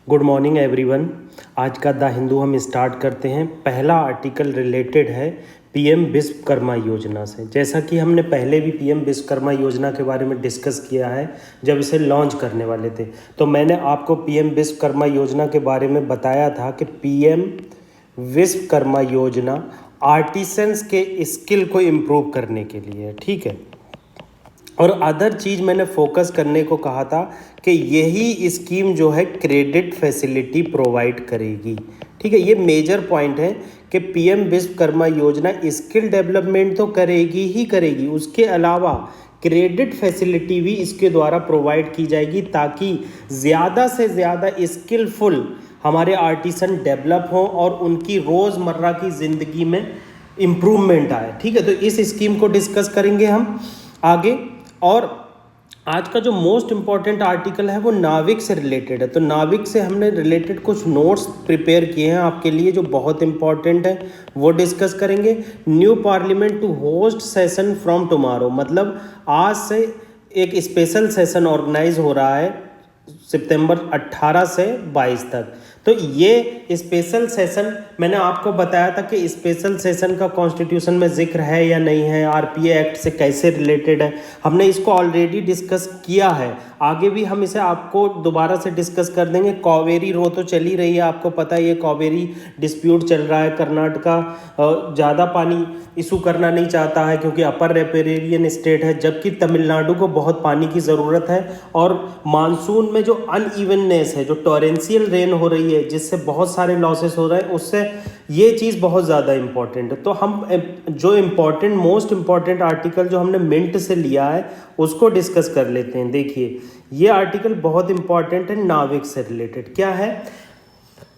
Good morning everyone. आज का the Hindu हम स्टार्ट करते हैं। पहला आर्टिकल रिलेटेड है पीएम विश्वकर्मा योजना से। जैसा कि हमने पहले भी पीएम विश्वकर्मा योजना के बारे में डिस्कस किया है जब इसे लॉन्च करने वाले थे, तो मैंने आपको पीएम विश्वकर्मा योजना के बारे में बताया था कि पीएम विश्वकर्मा योजना आर्टिसंस के स्किल को इम्प्रूव करने के लिए है, ठीक है। और अदर चीज़ मैंने फोकस करने को कहा था कि यही स्कीम जो है क्रेडिट फैसिलिटी प्रोवाइड करेगी, ठीक है। ये मेजर पॉइंट है कि पीएम विश्वकर्मा योजना स्किल डेवलपमेंट तो करेगी ही करेगी, उसके अलावा क्रेडिट फैसिलिटी भी इसके द्वारा प्रोवाइड की जाएगी ताकि ज़्यादा से ज़्यादा स्किलफुल हमारे आर्टिसन डेवलप हों और उनकी रोज़मर्रा की ज़िंदगी में इम्प्रूवमेंट आए, ठीक है। तो इस स्कीम को डिस्कस करेंगे हम आगे। और आज का जो मोस्ट इम्पॉर्टेंट आर्टिकल है वो नाविक से रिलेटेड है। तो नाविक से हमने रिलेटेड कुछ नोट्स प्रिपेयर किए हैं आपके लिए जो बहुत इंपॉर्टेंट है, वो डिस्कस करेंगे। New parliament to host session from tomorrow, मतलब आज से एक स्पेशल सेशन ऑर्गेनाइज हो रहा है सितंबर 18 से 22 तक। तो ये स्पेशल सेशन मैंने आपको बताया था कि स्पेशल सेशन का कॉन्स्टिट्यूशन में जिक्र है या नहीं है, आरपीए एक्ट से कैसे रिलेटेड है, हमने इसको ऑलरेडी डिस्कस किया है। आगे भी हम इसे आपको दोबारा से डिस्कस कर देंगे। कावेरी रो तो चली रही है, आपको पता है ये कावेरी डिस्प्यूट चल रहा है। कर्नाटका ज़्यादा पानी इशू करना नहीं चाहता है क्योंकि अपर रेपेरियन स्टेट है, जबकि तमिलनाडु को बहुत पानी की ज़रूरत है। और मानसून में जो अनइवननेस है, जो टॉरेंशियल रेन हो रही है जिससे बहुत सारे लॉसेस हो रहे हैं, उससे ये चीज़ बहुत ज़्यादा इम्पॉर्टेंट है। तो हम जो इम्पॉर्टेंट मोस्ट इम्पॉर्टेंट आर्टिकल जो हमने मिंट से लिया है उसको डिस्कस कर लेते हैं। देखिए ये आर्टिकल बहुत इम्पॉर्टेंट है, नाविक से रिलेटेड। क्या है?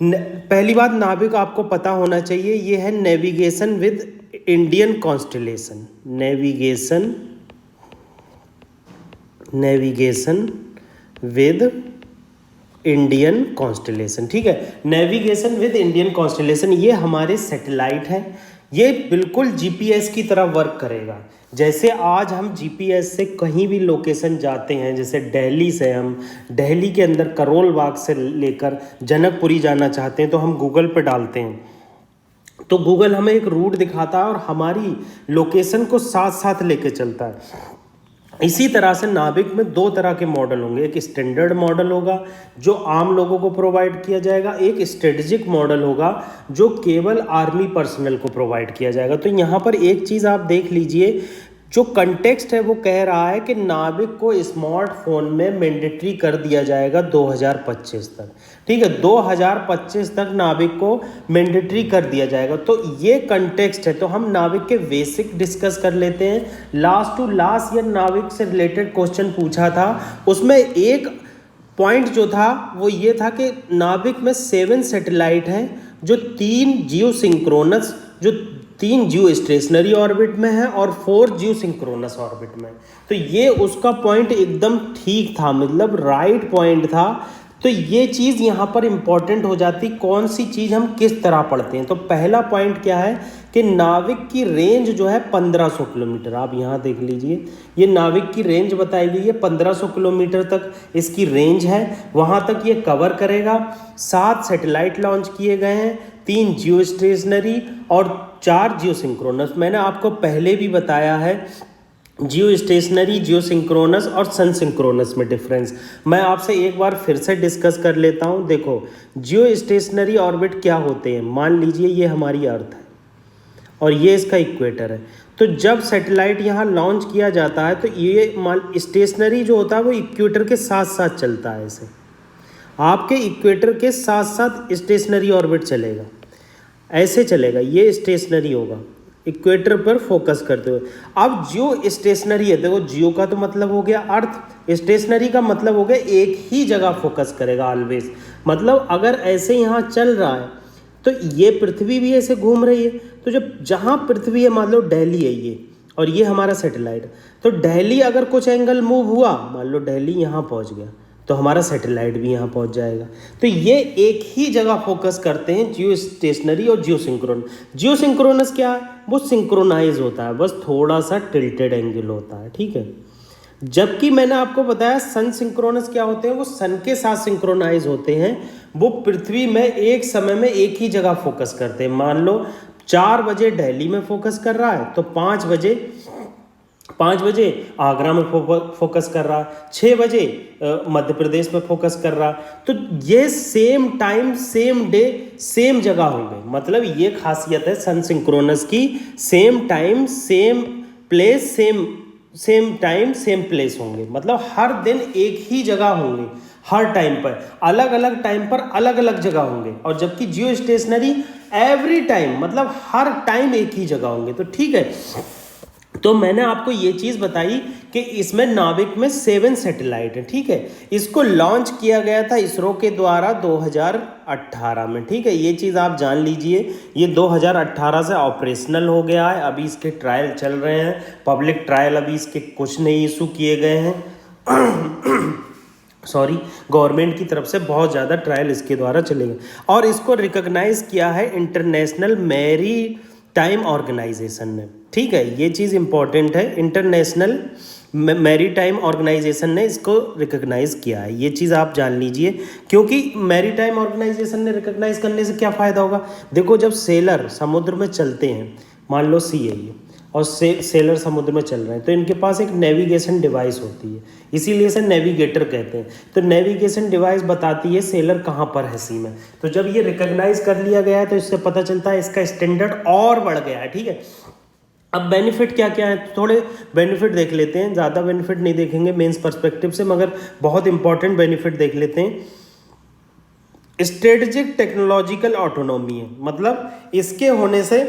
पहली बात, नाविक आपको पता होना चाहिए, ये है navigation with Indian constellation. Navigation with Indian constellation, ठीक है। नेविगेशन विद इंडियन कॉन्स्टेलेशन ये हमारे सैटेलाइट हैं। ये बिल्कुल जीपीएस की तरह वर्क करेगा। जैसे आज हम जीपीएस से कहीं भी लोकेशन जाते हैं, जैसे दिल्ली से हम दिल्ली के अंदर करोल बाग से लेकर जनकपुरी जाना चाहते हैं तो हम गूगल पे डालते हैं, तो गूगल हमें एक रूट दिखाता है और हमारी लोकेशन को साथ साथ लेके चलता है। इसी तरह से नाविक में दो तरह के मॉडल होंगे। एक स्टैंडर्ड मॉडल होगा जो आम लोगों को प्रोवाइड किया जाएगा, एक स्ट्रेटेजिक मॉडल होगा जो केवल आर्मी पर्सनल को प्रोवाइड किया जाएगा। तो यहाँ पर एक चीज़ आप देख लीजिए, जो कंटेक्स्ट है वो कह रहा है कि नाविक को स्मार्टफोन में मैंडेटरी कर दिया जाएगा 2025 तक, ठीक है। 2025 तक नाविक को मैंडेटरी कर दिया जाएगा। तो ये कंटेक्स्ट है। तो हम नाविक के बेसिक डिस्कस कर लेते हैं। लास्ट टू लास्ट ईयर नाविक से रिलेटेड क्वेश्चन पूछा था, उसमें एक पॉइंट जो था वो ये था कि नाविक में 7 सैटेलाइट हैं जो 3 जियो सिंक्रोनस, जो 3 जियो स्टेशनरी ऑर्बिट में है और 4 जियो सिंक्रोनस ऑर्बिट में। तो ये उसका पॉइंट एकदम ठीक था, मतलब राइट पॉइंट था। तो ये चीज़ यहाँ पर इम्पॉर्टेंट हो जाती, कौन सी चीज़ हम किस तरह पढ़ते हैं। तो पहला पॉइंट क्या है कि नाविक की रेंज जो है 1500 किलोमीटर। आप यहाँ देख लीजिए, ये नाविक की रेंज बताई गई है, 1500 किलोमीटर तक इसकी रेंज है, वहाँ तक ये कवर करेगा। 7 सैटेलाइट लॉन्च किए गए हैं, 3 जियो स्टेशनरी और 4 जियो सिंक्रोनस। मैंने आपको पहले भी बताया है जियो स्टेशनरी, जियो सिंक्रोनस और सन सिंक्रोनस में डिफरेंस। मैं आपसे एक बार फिर से डिस्कस कर लेता हूँ। देखो, जियो स्टेशनरी ऑर्बिट क्या होते हैं। मान लीजिए ये हमारी अर्थ है और ये इसका इक्वेटर है। तो जब सैटेलाइट यहाँ लॉन्च किया जाता है तो ये मान स्टेशनरी जो होता है वो इक्वेटर के साथ साथ चलता है। ऐसे आपके इक्वेटर के साथ साथ स्टेशनरी ऑर्बिट चलेगा, ऐसे चलेगा, ये स्टेशनरी होगा इक्वेटर पर फोकस करते हुए। अब जियो स्टेशनरी है, देखो जियो का तो मतलब हो गया अर्थ, स्टेशनरी का मतलब हो गया एक ही जगह फोकस करेगा ऑलवेज। मतलब अगर ऐसे यहाँ चल रहा है तो ये पृथ्वी भी ऐसे घूम रही है, तो जब जहाँ पृथ्वी है, मान लो दिल्ली है ये और ये हमारा सैटेलाइट, तो दिल्ली अगर कुछ एंगल मूव हुआ, मान लो दिल्ली यहाँ पहुँच गया, तो हमारा सैटेलाइट भी यहाँ पहुँच जाएगा। तो ये एक ही जगह फोकस करते हैं, जियो स्टेशनरी और जियो सिंक्रोनस। जियो सिंक्रोनस क्या है? वो सिंक्रोनाइज होता है, बस थोड़ा सा टिल्टेड एंगल होता है, ठीक है। जबकि मैंने आपको बताया सन सिंक्रोनस क्या होते हैं, वो सन के साथ सिंक्रोनाइज होते हैं, वो पृथ्वी में एक समय में एक ही जगह फोकस करते हैं। मान लो 4 बजे दिल्ली में फोकस कर रहा है तो 5 बजे आगरा में फोकस कर रहा, 6 बजे मध्य प्रदेश में फोकस कर रहा। तो ये same time same day same जगह होंगे, मतलब ये खासियत है सन सिंक्रोनस की, same time same place same time same place होंगे, मतलब हर दिन एक ही जगह होंगे, हर टाइम पर अलग अलग टाइम पर अलग अलग जगह होंगे। और जबकि जियो स्टेशनरी एवरी टाइम, मतलब हर टाइम एक ही जगह होंगे। तो ठीक है, तो मैंने आपको ये चीज़ बताई कि इसमें नाविक में 7 सैटेलाइट है, ठीक है। इसको लॉन्च किया गया था इसरो के द्वारा 2018 में, ठीक है। ये चीज़ आप जान लीजिए, ये 2018 से ऑपरेशनल हो गया है। अभी इसके ट्रायल चल रहे हैं, पब्लिक ट्रायल अभी इसके कुछ नहीं इशू किए गए हैं सॉरी, गवर्नमेंट की तरफ से बहुत ज़्यादा ट्रायल इसके द्वारा चलेंगे। और इसको रिकॉग्नाइज किया है इंटरनेशनल मैरी टाइम ऑर्गेनाइजेशन ने, ठीक है। ये चीज़ इंपॉर्टेंट है, इंटरनेशनल मैरी टाइम ऑर्गेनाइजेशन ने इसको रिकॉग्नाइज किया है, ये चीज़ आप जान लीजिए। क्योंकि मैरी टाइम ऑर्गेनाइजेशन ने रिकॉग्नाइज करने से क्या फ़ायदा होगा, देखो जब सेलर समुद्र में चलते हैं, मान लो सी है ये, और सेलर समुद्र में चल रहे हैं, तो इनके पास एक नेविगेशन डिवाइस होती है, इसीलिए इसे नेविगेटर कहते हैं। तो नेविगेशन डिवाइस बताती है सेलर कहाँ पर है सी में। तो जब ये रिकॉग्नाइज कर लिया गया है तो इससे पता चलता है इसका स्टैंडर्ड और बढ़ गया है, ठीक है। अब बेनिफिट क्या क्या है, थोड़े बेनिफिट देख लेते हैं, ज़्यादा बेनिफिट नहीं देखेंगे मेंस पर्सपेक्टिव से, मगर बहुत इंपॉर्टेंट बेनिफिट देख लेते हैं। स्ट्रेटेजिक टेक्नोलॉजिकल ऑटोनॉमी है, मतलब इसके होने से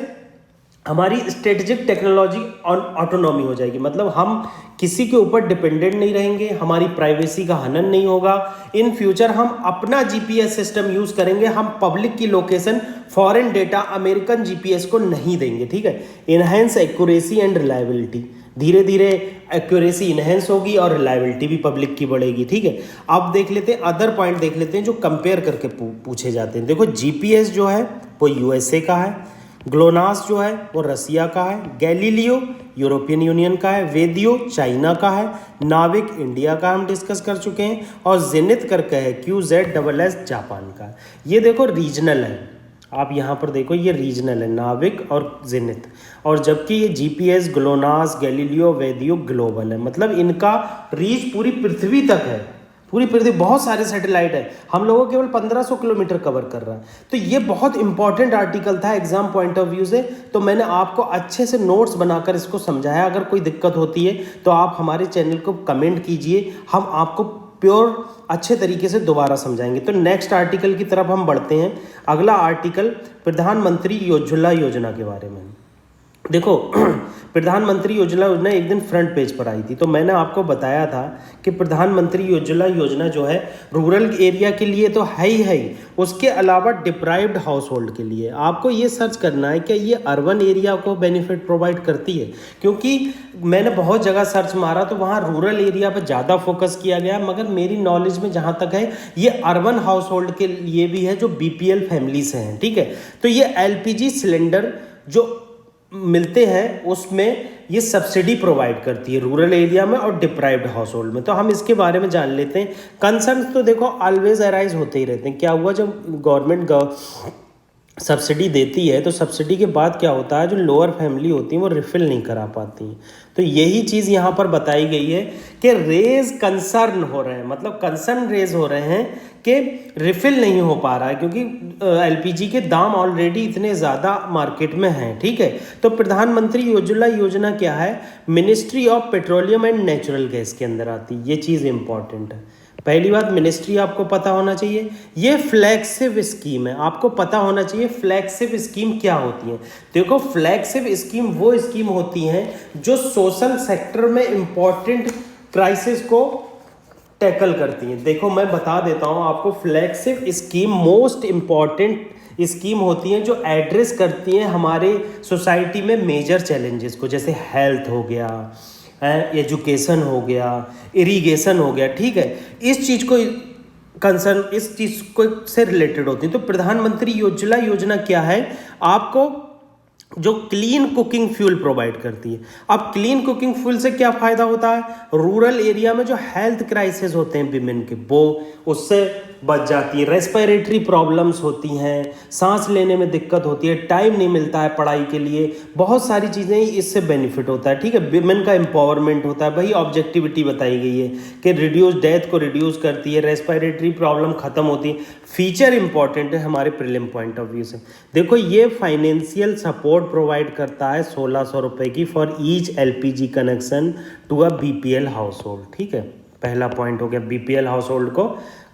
हमारी स्ट्रेटेजिक टेक्नोलॉजी ऑटोनॉमी हो जाएगी, मतलब हम किसी के ऊपर डिपेंडेंट नहीं रहेंगे, हमारी प्राइवेसी का हनन नहीं होगा। इन फ्यूचर हम अपना जीपीएस सिस्टम यूज़ करेंगे, हम पब्लिक की location, foreign data American GPS को नहीं देंगे, ठीक है। इनहेंस एक्यूरेसी एंड रिलायबिलिटी, धीरे धीरे एक्यूरेसी इनहेंस होगी और रिलायबिलिटी भी पब्लिक की बढ़ेगी, ठीक है। अब देख लेते हैं अदर पॉइंट, देख लेते हैं जो कंपेयर करके पूछे जाते हैं। देखो जीपीएस जो है वो यूएसए का है, ग्लोनास जो है वो रसिया का है, गैलीलियो यूरोपियन यूनियन का है, वेदियो चाइना का है, नाविक इंडिया का हम डिस्कस कर चुके हैं, और जेनिथ करके है QZSS जापान का। ये देखो रीजनल है, आप यहाँ पर देखो ये रीजनल है, नाविक और जेनिथ। और जबकि ये जीपीएस, ग्लोनास, गैलीलियो, वेदियो ग्लोबल है, मतलब इनका रीच पूरी पृथ्वी तक है, पूरी पृथ्वी, बहुत सारे सैटेलाइट है, हम लोगों केवल 1500 किलोमीटर कवर कर रहा है। तो ये बहुत इंपॉर्टेंट आर्टिकल था एग्जाम पॉइंट ऑफ व्यू से, तो मैंने आपको अच्छे से नोट्स बनाकर इसको समझाया। अगर कोई दिक्कत होती है तो आप हमारे चैनल को कमेंट कीजिए, हम आपको प्योर अच्छे तरीके से दोबारा समझाएंगे। तो नेक्स्ट आर्टिकल की तरफ हम बढ़ते हैं। अगला आर्टिकल प्रधानमंत्री उज्ज्वला योजना के बारे में। देखो प्रधानमंत्री उज्ज्वला एक दिन फ्रंट पेज पर आई थी, तो मैंने आपको बताया था कि प्रधानमंत्री उज्ज्वला योजना जो है रूरल एरिया के लिए तो है ही, उसके अलावा डिप्राइव्ड हाउस होल्ड के लिए आपको ये सर्च करना है कि ये अर्बन एरिया को बेनिफिट प्रोवाइड करती है। क्योंकि मैंने बहुत जगह सर्च मारा तो वहाँ रूरल एरिया पर ज़्यादा फोकस किया गया, मगर मेरी नॉलेज में जहाँ तक है ये अर्बन हाउस होल्ड के लिए भी है जो BPL फैमिली से हैं, ठीक है। तो ये LPG सिलेंडर जो मिलते हैं उसमें ये सब्सिडी प्रोवाइड करती है रूरल एरिया में और डिप्राइव्ड हाउस होल्ड में। तो हम इसके बारे में जान लेते हैं। कंसर्न तो देखो ऑलवेज अराइज होते ही रहते हैं। क्या हुआ, जब गवर्नमेंट सब्सिडी देती है तो सब्सिडी के बाद क्या होता है, जो लोअर फैमिली होती है वो रिफिल नहीं करा पाती हैं। तो यही चीज़ यहाँ पर बताई गई है कि रेज कंसर्न हो रहे हैं, मतलब कंसर्न रेज हो रहे हैं कि रिफिल नहीं हो पा रहा है, क्योंकि LPG के दाम ऑलरेडी इतने ज़्यादा मार्केट में हैं, ठीक है। तो प्रधानमंत्री उज्ज्वला योजना क्या है, ministry of petroleum and natural gas के अंदर आती है। ये चीज़ इंपॉर्टेंट है। पहली बात, मिनिस्ट्री आपको पता होना चाहिए। ये फ्लैगशिप स्कीम है, आपको पता होना चाहिए फ्लैगशिप स्कीम क्या होती है। देखो फ्लैगशिप स्कीम वो स्कीम होती हैं जो सोशल सेक्टर में इंपॉर्टेंट क्राइसिस को टैकल करती हैं। देखो मैं बता देता हूँ आपको, flagship scheme most important scheme होती हैं जो एड्रेस करती हैं हमारे सोसाइटी में मेजर चैलेंजेस को, जैसे हेल्थ हो गया, एजुकेशन हो गया, इरिगेशन हो गया, ठीक है। इस चीज़ को कंसर्न, इस चीज़ को से रिलेटेड होती है। तो प्रधानमंत्री उज्ज्वला योजना क्या है, आपको जो क्लीन कुकिंग फ्यूल प्रोवाइड करती है। अब क्लीन कुकिंग फ्यूल से क्या फ़ायदा होता है, रूरल एरिया में जो हेल्थ क्राइसिस होते हैं विमेन के, वो उससे बच जाती है। रेस्पिरेटरी प्रॉब्लम्स होती हैं, सांस लेने में दिक्कत होती है, टाइम नहीं मिलता है पढ़ाई के लिए, बहुत सारी चीज़ें इससे बेनिफिट होता है। ठीक है, विमेन का एम्पावरमेंट होता है, वही ऑब्जेक्टिविटी बताई गई है कि रिड्यूस डेथ को रिड्यूस करती है, रेस्पिरेटरी प्रॉब्लम खत्म होती है। फीचर इंपॉर्टेंट है हमारे प्रीलिम पॉइंट ऑफ व्यू से। देखो ये फाइनेंशियल सपोर्ट प्रोवाइड करता है 1600 रुपये की for each LPG connection to a BPL household. ठीक है, पहला पॉइंट हो गया, बीपीएल हाउस होल्ड को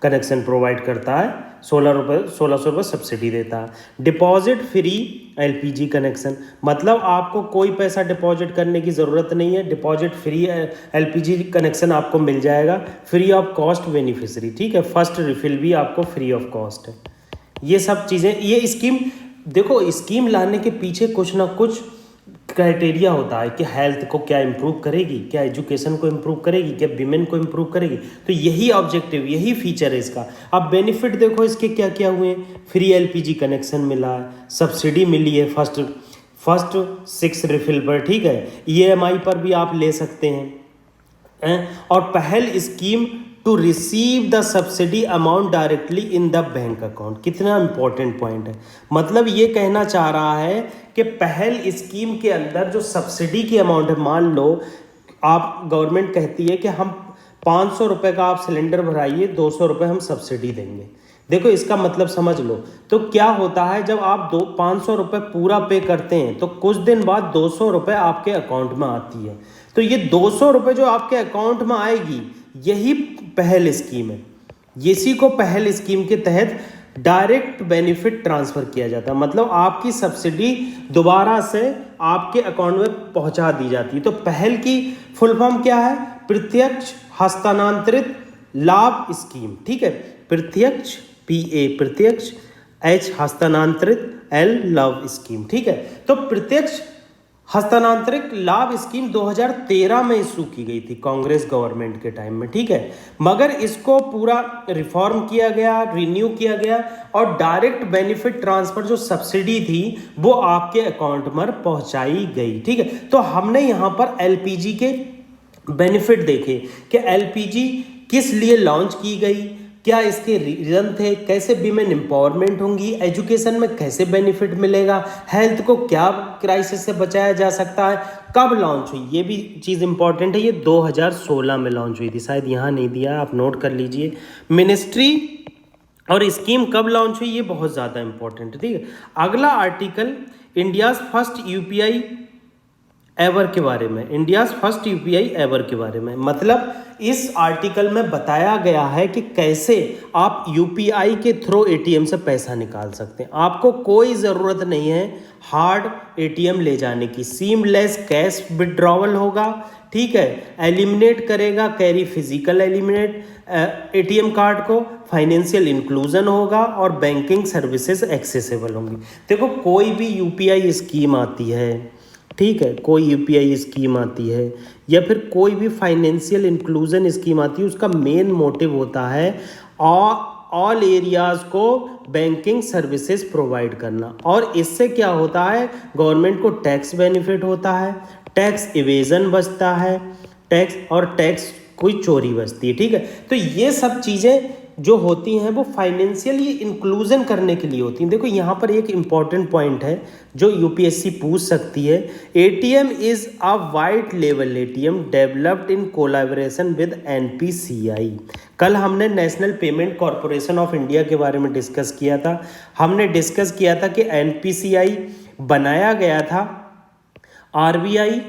कनेक्शन प्रोवाइड करता है, 1600 रुपये सब्सिडी देता है। डिपॉजिट फ्री एलपीजी कनेक्शन, मतलब आपको कोई पैसा डिपॉजिट करने की ज़रूरत नहीं है, डिपॉजिट फ्री एलपीजी कनेक्शन आपको मिल जाएगा, फ्री ऑफ कॉस्ट बेनिफिशरी। ठीक है, फर्स्ट रिफिल भी आपको फ्री ऑफ कॉस्ट है। ये सब चीज़ें, ये स्कीम देखो, स्कीम लाने के पीछे कुछ ना कुछ क्राइटेरिया होता है कि हेल्थ को क्या इम्प्रूव करेगी, क्या एजुकेशन को इम्प्रूव करेगी, क्या विमेन को इम्प्रूव करेगी। तो यही ऑब्जेक्टिव, यही फीचर है इसका। अब बेनिफिट देखो इसके क्या क्या हुए, फ्री एलपीजी कनेक्शन मिला है, सब्सिडी मिली है फर्स्ट 6 रिफिल पर। ठीक है, ईएमआई पर भी आप ले सकते हैं। और Pahal scheme to receive the subsidy amount directly in the bank account. कितना इंपॉर्टेंट पॉइंट है, मतलब ये कहना चाह रहा है कि पहल स्कीम के अंदर जो सब्सिडी की अमाउंट है, मान लो आप गवर्नमेंट कहती है कि हम 500 रुपये का आप सिलेंडर भराइए, 200 रुपये हम सब्सिडी देंगे। देखो इसका मतलब समझ लो, तो क्या होता है जब आप 500 रुपये पूरा पे करते हैं तो कुछ दिन बाद 200 रुपये आपके अकाउंट में आती है। तो ये 200 रुपये जो आपके अकाउंट में आएगी, यही पहल स्कीम है। इसी को पहल स्कीम के तहत डायरेक्ट बेनिफिट ट्रांसफ़र किया जाता है, मतलब आपकी सब्सिडी दोबारा से आपके अकाउंट में पहुंचा दी जाती है। तो पहल की फुल फॉर्म क्या है, प्रत्यक्ष हस्तांतरित लाभ स्कीम। ठीक है, प्रत्यक्ष PA प्रत्यक्ष, H हस्तांतरित, L लाभ स्कीम। ठीक है, तो प्रत्यक्ष हस्तांतरित लाभ स्कीम 2013 में इशू की गई थी कांग्रेस गवर्नमेंट के टाइम में। ठीक है, मगर इसको पूरा रिफॉर्म किया गया, रिन्यू किया गया, और डायरेक्ट बेनिफिट ट्रांसफर जो सब्सिडी थी वो आपके अकाउंट में पहुंचाई गई। ठीक है, तो हमने यहाँ पर एलपीजी के बेनिफिट देखे कि एलपीजी किस लिए लॉन्च की गई, क्या इसके रीजन थे, कैसे विमेन एम्पावरमेंट होंगी, एजुकेशन में कैसे बेनिफिट मिलेगा, हेल्थ को क्या क्राइसिस से बचाया जा सकता है, कब लॉन्च हुई, ये भी चीज़ इंपॉर्टेंट है। ये 2016 में लॉन्च हुई थी, शायद यहाँ नहीं दिया, आप नोट कर लीजिए। मिनिस्ट्री और स्कीम कब लॉन्च हुई, ये बहुत ज़्यादा इंपॉर्टेंट है। ठीक है, अगला article India's first UPI ever के बारे में, इंडियाज़ फर्स्ट यूपीआई एवर के बारे में, मतलब इस आर्टिकल में बताया गया है कि कैसे आप यूपीआई के थ्रू एटीएम से पैसा निकाल सकते हैं। आपको कोई ज़रूरत नहीं है हार्ड एटीएम ले जाने की, सीमलेस कैश विड्रॉवल होगा। ठीक है, एलिमिनेट करेगा carry physical eliminate ATM card को, फाइनेंशियल इंक्लूजन होगा और बैंकिंग सर्विसेज एक्सेसिबल होंगी। देखो कोई भी यूपीआई स्कीम आती है, ठीक है, कोई यूपीआई स्कीम आती है या फिर कोई भी फाइनेंशियल इंक्लूजन स्कीम आती है, उसका मेन मोटिव होता है ऑल एरियाज़ को बैंकिंग सर्विसेज प्रोवाइड करना। और इससे क्या होता है, गवर्नमेंट को टैक्स बेनिफिट होता है, टैक्स इवेजन बचता है, टैक्स कोई चोरी बचती है। ठीक है, तो ये सब चीज़ें जो होती हैं वो फाइनेंशियली इंक्लूजन करने के लिए होती हैं। देखो यहाँ पर एक इम्पॉर्टेंट पॉइंट है जो यूपीएससी पूछ सकती है, ATM is a white level ATM developed in collaboration with NPCI. कल हमने national payment corporation of India के बारे में डिस्कस किया था। हमने डिस्कस किया था कि एनपीसीआई बनाया गया था RBI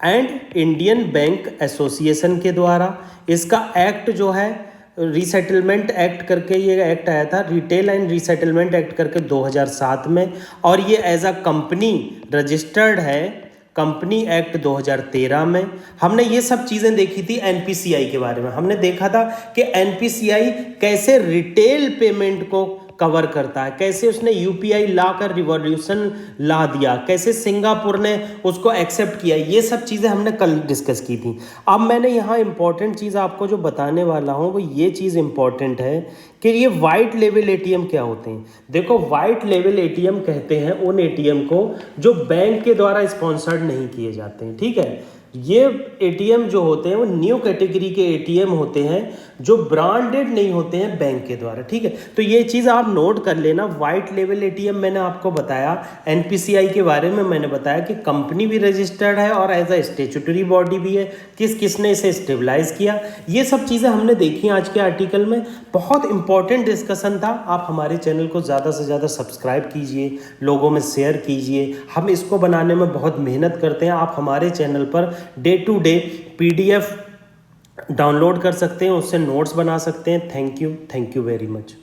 and Indian bank association के द्वारा। इसका एक्ट जो है रीसेटलमेंट एक्ट करके ये एक्ट आया था, रिटेल एंड रीसेटलमेंट एक्ट करके 2007 में, और ये एज अ कंपनी रजिस्टर्ड है कंपनी एक्ट 2013 में। हमने ये सब चीज़ें देखी थी एनपीसीआई के बारे में। हमने देखा था कि एनपीसीआई कैसे रिटेल पेमेंट को कवर करता है, कैसे उसने यूपीआई ला कर रिवॉल्यूशन ला दिया, कैसे सिंगापुर ने उसको एक्सेप्ट किया, ये सब चीज़ें हमने कल डिस्कस की थी। अब मैंने यहाँ इंपॉर्टेंट चीज़ आपको जो बताने वाला हूँ वो ये चीज़ इंपॉर्टेंट है कि ये वाइट लेवल एटीएम क्या होते हैं। देखो, वाइट लेवल एटीएम कहते हैं उन एटीएम को जो बैंक के द्वारा स्पॉन्सर्ड नहीं किए जाते हैं, ठीक है। ये एटीएम जो होते हैं वो न्यू कैटेगरी के एटीएम होते हैं जो ब्रांडेड नहीं होते हैं बैंक के द्वारा, ठीक है। तो ये चीज़ आप नोट कर लेना। वाइट लेवल एटीएम मैंने आपको बताया, एनपीसीआई के बारे में मैंने बताया कि कंपनी भी रजिस्टर्ड है और एज अ स्टेचुटरी बॉडी भी है, किसने इसे स्टेबलाइज किया, ये सब चीज़ें हमने देखी आज के आर्टिकल में। बहुत इंपॉर्टेंट डिस्कशन था। आप हमारे चैनल को ज़्यादा से ज़्यादा सब्सक्राइब कीजिए, लोगों में शेयर कीजिए। हम इसको बनाने में बहुत मेहनत करते हैं। आप हमारे चैनल पर day to day PDF download कर सकते हैं, उससे नोट्स बना सकते हैं। Thank you very much.